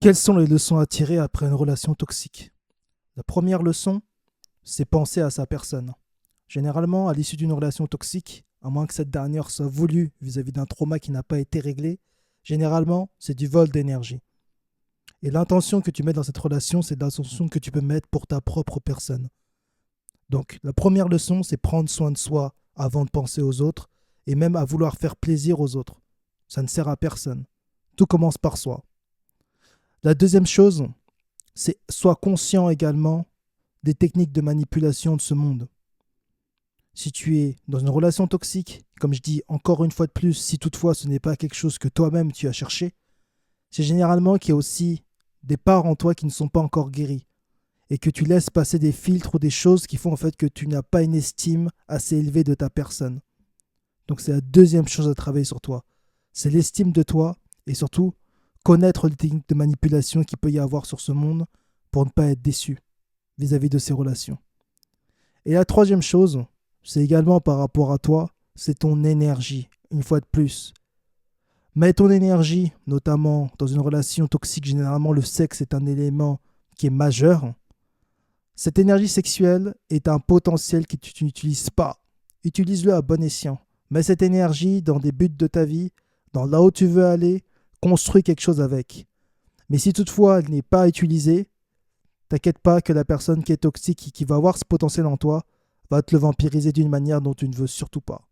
Quelles sont les leçons à tirer après une relation toxique? La première leçon, c'est penser à sa personne. Généralement, à l'issue d'une relation toxique, à moins que cette dernière soit voulue vis-à-vis d'un trauma qui n'a pas été réglé, généralement, c'est du vol d'énergie. Et l'intention que tu mets dans cette relation, c'est l'intention que tu peux mettre pour ta propre personne. Donc, la première leçon, c'est prendre soin de soi avant de penser aux autres et même à vouloir faire plaisir aux autres. Ça ne sert à personne. Tout commence par soi. La deuxième chose, c'est sois conscient également des techniques de manipulation de ce monde. Si tu es dans une relation toxique, comme je dis encore une fois de plus, si toutefois ce n'est pas quelque chose que toi-même tu as cherché, c'est généralement qu'il y a aussi des parts en toi qui ne sont pas encore guéries et que tu laisses passer des filtres ou des choses qui font en fait que tu n'as pas une estime assez élevée de ta personne. Donc c'est la deuxième chose à travailler sur toi. C'est l'estime de toi et surtout connaître les techniques de manipulation qu'il peut y avoir sur ce monde pour ne pas être déçu vis-à-vis de ces relations. Et la troisième chose, c'est également par rapport à toi, c'est ton énergie, une fois de plus. Mets ton énergie, notamment dans une relation toxique, généralement le sexe est un élément qui est majeur. Cette énergie sexuelle est un potentiel que tu n'utilises pas. Utilise-le à bon escient. Mets cette énergie dans des buts de ta vie, dans là où tu veux aller, construis quelque chose avec. Mais si toutefois elle n'est pas utilisée, t'inquiète pas que la personne qui est toxique et qui va avoir ce potentiel en toi va te le vampiriser d'une manière dont tu ne veux surtout pas.